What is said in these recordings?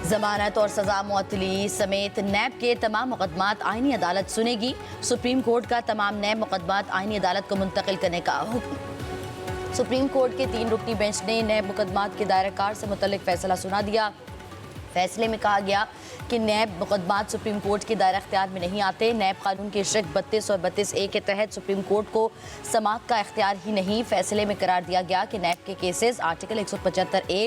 जमानत और सजा मुअत्तली समेत नैब के तमाम मुकदमात आईनी अदालत सुनेगी। सुप्रीम कोर्ट का तमाम नैब मुकदमात आईनी अदालत को मुंतकिल करने का हुक्म। सुप्रीम कोर्ट के 3 रुकनी बेंच ने नैब मुकदमात के दायराकार से मुतल्लिक फैसला सुना दिया। फैसले में कहा गया कि नैब मुकदमात सुप्रीम कोर्ट के दायरा इख्तियार में नहीं आते। नैब कानून के शक 32 और 32A के तहत सुप्रीम कोर्ट को समाअत का इख्तियार ही नहीं। फैसले में करार दिया गया कि नैब के केसेस आर्टिकल 175A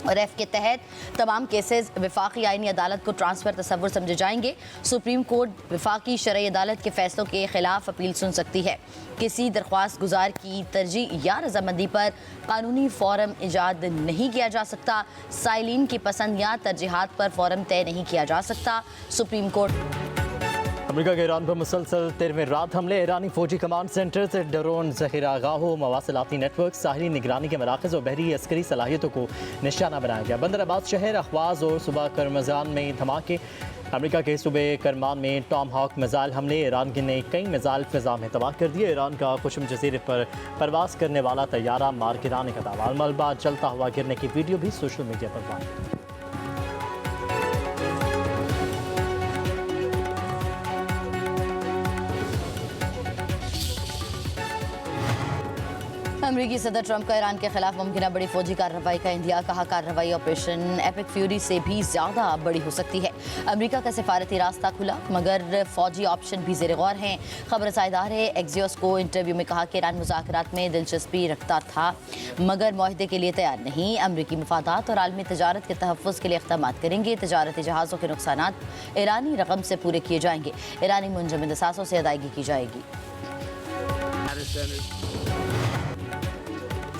और F के तहत तमाम केसेस वफाकी आईनी अदालत को ट्रांसफ़र तसव्वुर समझे जाएंगे। सुप्रीम कोर्ट वफाकी शरई अदालत के फैसलों के खिलाफ अपील सुन सकती है। किसी दरख्वास्त गुजार की तरजीह या रजामंदी पर कानूनी फ़ॉरम ईजाद नहीं किया जा सकता। साइलिन की पसंद या तरजीहात पर फ़ॉरम तय नहीं किया जा सकता। सुप्रीम कोर्ट अमेरिका के ईरान पर मुसलसल 13वें रात हमले। ईरानी फौजी कमांड सेंटर से ड्रोन ज़ख़ीरागाहों, मवासिलाती नेटवर्क, साहिली निगरानी के मराकज़ और बहरी अस्करी सलाहियतों को निशाना बनाया गया। बंदर अब्बास शहर, अखवाज और सुबह करमजान में धमाके। अमेरिका के सूबे करमान में टॉम हॉक मिसाइल हमले। ईरान ने कई मिसाइल फ़िज़ा में तबाह कर दिए। ईरान का कुशम जज़ीरे पर परवास करने वाला तैयारा मार गिराने का दावा। मलबा चलता हुआ गिरने की वीडियो भी सोशल मीडिया पर वायरल। अमेरिकी सदर ट्रंप का ईरान के खिलाफ मुमकिन बड़ी फौजी कार्रवाई का इंदिया। कहा कार्रवाई ऑपरेशन एपिक फ्यूरी से भी ज़्यादा बड़ी हो सकती है। अमेरिका का सिफारती रास्ता खुला मगर फौजी ऑप्शन भी ज़ेर गौर हैं। खबर रसाइदार एक्सियोस को इंटरव्यू में कहा कि ईरान मुज़ाकरात में दिलचस्पी रखता था मगर मुआहदे के लिए तैयार नहीं। अमरीकी मफादात और आलमी तजारत के तहफ़्फ़ुज़ के लिए इक़दामात करेंगे। तजारती जहाज़ों के नुकसानात ईरानी रकम से पूरे किए जाएंगे। ईरानी मुंजमद असासों से अदायगी की जाएगी।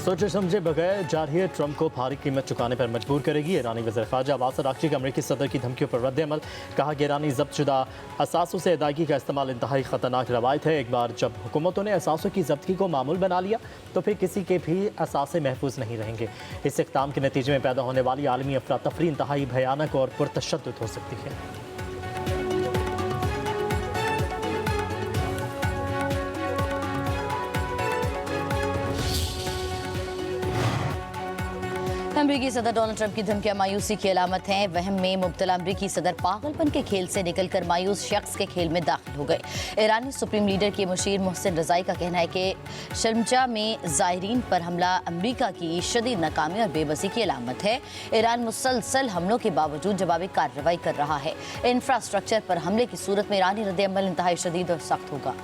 सोचे समझे बगैर जारही ट्रंप को भारी कीमत चुकाने पर मजबूर करेगी। ईरानी वज़ीर ख़ारजा अब्बास अराग़ची का अमेरिकी सदर की धमकियों पर रद्द-ए-अमल। कहा कि ईरानी ज़ब्तशुदा असासों से अदायगी का इस्तेमाल इंतहाई ख़तरनाक रवायत है। एक बार जब हुकूमतों ने असासों की ज़ब्ती को मामूल बना लिया तो फिर किसी के भी असासे महफूज नहीं रहेंगे। इस इक़दाम के नतीजे में पैदा होने वाली आलमी अफरा तफरी इंतहाई भयानक और पुरतशद्दुद हो सकती है। अमरीकी सदर डोनाल्ड ट्रंप की धमकियां मायूसी की अलामत हैं। वहम में मुब्तला अमरीकी सदर पागलपन के खेल से निकलकर मायूस शख्स के खेल में दाखिल हो गए। ईरानी सुप्रीम लीडर के मुशीर मोहसिन रज़ाई का कहना है कि शर्मजा में ज़ायरीन पर हमला अमरीका की शदीद नाकामी और बेबसी की अलामत है। ईरान मुसलसल हमलों के बावजूद जवाबी कार्रवाई कर रहा है। इंफ्रास्ट्रक्चर पर हमले की सूरत में ईरानी रद्द-ए-अमल इंतहाई शदीद और सख्त होगा।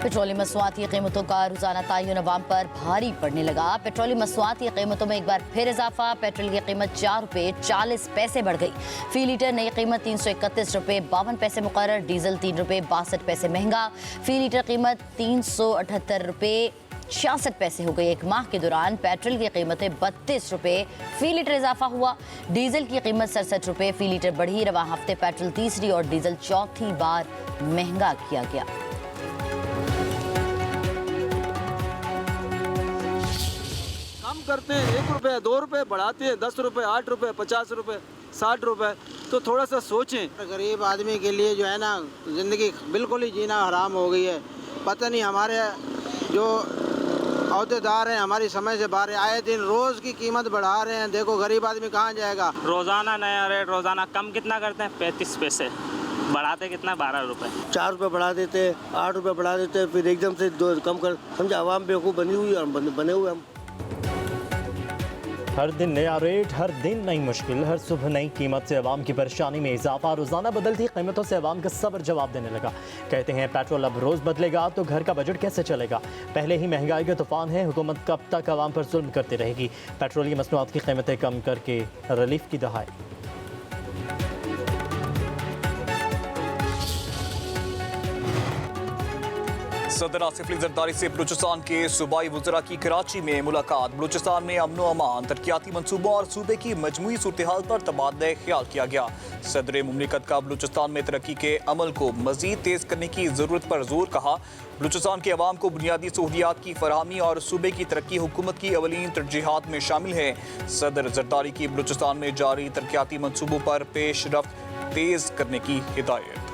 पेट्रोलियम मसनूआती कीमतों का रोजाना तयन अवाम पर भारी पड़ने लगा। पेट्रोलियम मसनूआती कीमतों में एक बार फिर इजाफा। पेट्रोल की कीमत 4 रुपये 40 पैसे बढ़ गई। फी लीटर नई कीमत 331 रुपये 52 पैसे मुकर्रर। डीजल 3 रुपये 62 पैसे महंगा। फी लीटर कीमत 378 रुपये 66 पैसे हो गई। एक माह के दौरान पेट्रोल की कीमतें 32 रुपये फी लीटर इजाफा हुआ। डीजल की कीमत 67 रुपये फी लीटर बढ़ी। रवा हफ्ते पेट्रोल तीसरी और डीजल चौथी बार महंगा किया गया। कम करते हैं 1 रुपये 2 रुपये, बढ़ाते हैं 10 रुपये 8 रुपये 50 रुपये 60 रुपये। तो थोड़ा सा सोचें। गरीब आदमी के लिए जो है ना ज़िंदगी बिल्कुल ही जीना हराम हो गई है। पता नहीं हमारे जो अहदेदार हैं हमारी समझ से बाहर आए दिन रोज़ की कीमत बढ़ा रहे हैं। देखो गरीब आदमी कहाँ जाएगा। रोज़ाना नया रेट, रोज़ाना कम कितना करते हैं 35 पैसे, बढ़ाते कितना 12 रुपये। 4 रुपये बढ़ा देते, 8 रुपये बढ़ा देते, फिर एकदम से 2 कम कर। समझा आवाम बेवकूफ़ बनी हुई है, हम बने हुए हम। हर दिन नया रेट, हर दिन नई मुश्किल, हर सुबह नई कीमत से अवाम की परेशानी में इजाफा। रोज़ाना बदलती कीमतों से अवाम का सब्र जवाब देने लगा। कहते हैं पेट्रोल अब रोज़ बदलेगा तो घर का बजट कैसे चलेगा। पहले ही महंगाई का तूफान है, हुकूमत कब तक अवाम पर जुल्म करती रहेगी। पेट्रोलियम मसनूआत की कीमतें कम करके रिलीफ की दहाई। सदर आसिफ अली जरदारी से बलूचिस्तान के सूबाई वज़रा की कराची में मुलाकात। बलूचिस्तान में अमन व अमान, तरक्याती मनसूबों और सूबे की मजमूई सूरत हाल पर तबादला ख्याल किया गया। सदर मुमलिकत का बलूचिस्तान में तरक्की के अमल को मजीद तेज़ करने की ज़रूरत पर जोर कहा। बलूचिस्तान के अवाम को बुनियादी सहूलियात की फराहमी और सूबे की तरक्की हुकूमत की अवलीन तरजीहात में शामिल है। सदर जरदारी की बलूचिस्तान में जारी तरक्याती मनसूबों पर पेशरफ्त तेज़ करने की हिदायत।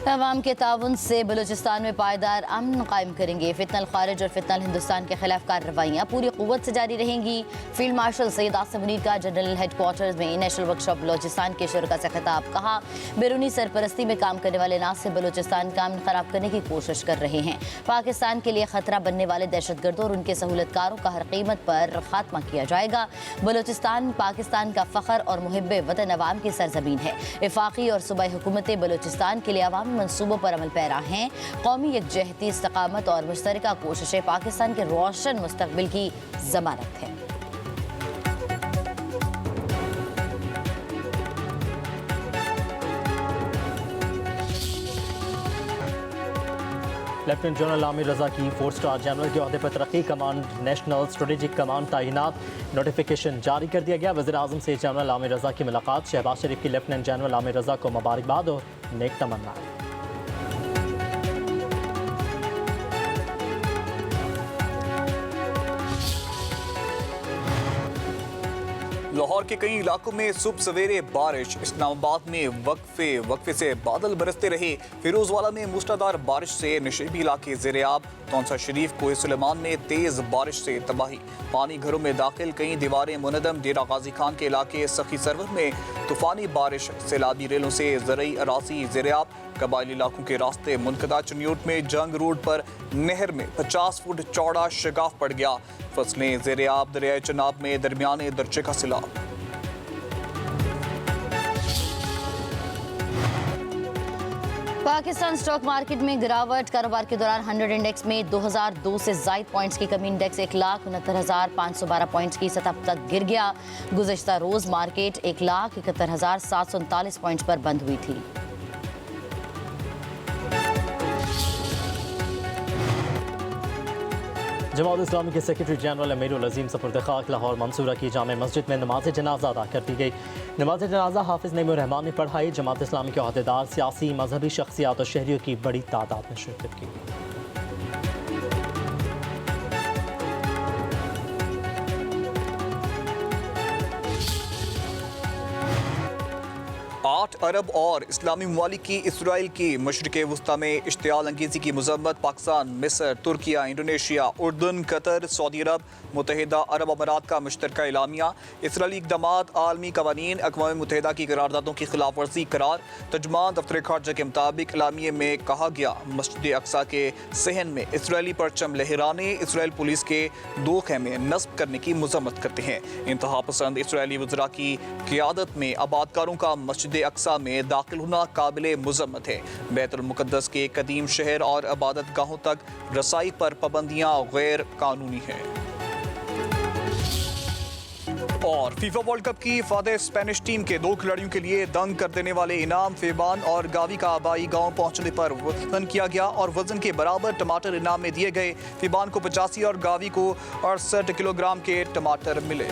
अवाम के ताउन से बलूचिस्तान में पायदार अमन कायम करेंगे। फितनल खारिज और फितनल हिंदुस्तान के खिलाफ कार्रवाइयाँ पूरी क़ुव्वत से जारी रहेंगी। फील्ड मार्शल सैयद आसिम मुनीर का जनरल हेडक्वार्टर्स में नेशनल वर्कशॉप बलूचिस्तान के शुरा से खिताब। कहा, बैरूनी सरपरस्ती में काम करने वाले ना सिर्फ बलूचिस्तान का अमन खराब करने की कोशिश कर रहे हैं, पाकिस्तान के लिए खतरा बनने वाले दहशतगर्दों और उनके सहूलतकारों का हर कीमत पर खात्मा किया जाएगा। बलूचिस्तान पाकिस्तान का फ़ख्र और मुहिब्बे वतन अवाम की सरजमीन है। वफाकी और सूबाई हुकूमतें बलूचिस्तान के लिए अवामी मंसूबों पर अमल पैरा हैं। कौमी यकजहती, इस्तकामत और मुश्तरका कोशिशें पाकिस्तान के रोशन मुस्तकबिल की जमानत है। लेफ्टिनेंट जनरल आमिर रजा की 4 स्टार जनरल के अहदे पर तरक्की। कमांड नेशनल स्ट्रेटेजिक कमांड तैनात, नोटिफिकेशन जारी कर दिया गया। वज़ीर आज़म से जनरल आमिर रजा की मुलाकात। शहबाज शरीफ की लेफ्टिनेंट जनरल आमिर रजा को मुबारकबाद और नेक तमन्ना। लाहौर के कई इलाकों में सुबह सवेरे बारिश। इस्लामाबाद में वक्फे से बादल बरसते रहे। फिरोजवाला में मूसलाधार बारिश से नशेबी इलाके ज़ेर-ए-आब। तौंसा शरीफ कोहे सुलेमान में तेज बारिश से तबाही। पानी घरों में दाखिल, कई दीवारें मुनदम। डेरा गाजी खान के इलाके सखी सरवर में तूफानी बारिश। सैलाबी रेलों से ज़रई अराजी ज़ेर-ए-आब। कबायली इलाकों के रास्ते मुनक़दा। चुनियोट में जंग रोड पर नहर में 50 फुट चौड़ा शगाफ पड़ गया। फसलें ज़ेर-ए-आब। दरियाए चनाब में दरमियाने दर्जे का सिलाब। पाकिस्तान स्टॉक मार्केट में गिरावट। कारोबार के दौरान 100 इंडेक्स में 2002 से ज़ायद पॉइंट्स की कमी। इंडेक्स 1,69,512 पॉइंट्स की सतह तक गिर गया। गुज़श्ता रोज़ मार्केट 1,71,739 पॉइंट्स पर बंद हुई थी। जमात इस्लामी के सेक्रेटरी जनरल अमीरुल अजीम सपुर्द खाक लाहौर मंसूरा की जामे मस्जिद में नमाज जनाजा अदा कर दी गई। नमाज जनाजा हाफिज नईमुर रहमान ने पढ़ाई। जमात इस्लामी के अहदेदार, सियासी, मजहबी शख्सियात और शहरियों की बड़ी तादाद में शिरकत की। 8 अरब और इस्लामी ममालिक की इसराइल की मशरिक़ वस्ता में इश्तियाल अंगेज़ी की मज़म्मत। पाकिस्तान, मिस्र, तुर्किया, इंडोनेशिया, उर्दन, कतर, सऊदी अरब, मुत्तहिदा अरब अमारात का मुश्तरका एलामिया। इसराइली इक़दामात आलमी कवानीन, अक़वाम मुत्तहिदा की करारदादों की खिलाफ वर्जी करार। तर्जुमान दफ्तर खारजा के मुताबिक एलामिये में कहा गया, मस्जिद अक्सा के सहन में इसराइली परचम लहराने इसराइल पुलिस के 2 ख़ैमे नस्ब करने की मज़म्मत करते हैं। इंतहा पसंद इसराइली वज़रा की क़ियादत में आबादकारों का मस्जिद अक्सा में दाखिल होना काबिल मुज़म्मत है। बैतुल मुक़द्दस के कदीम शहर और इबादत गाहों तक रसाई पर पाबंदियाँ गैर कानूनी हैं। और फीफा वर्ल्ड कप की फादे स्पेनिश टीम के 2 खिलाड़ियों के लिए दंग कर देने वाले इनाम। फेबान और गावी का आबाई गांव पहुंचने पर वजन किया गया और वजन के बराबर टमाटर इनाम में दिए गए। फेबान को 85 और गावी को 68 किलोग्राम के टमाटर मिले।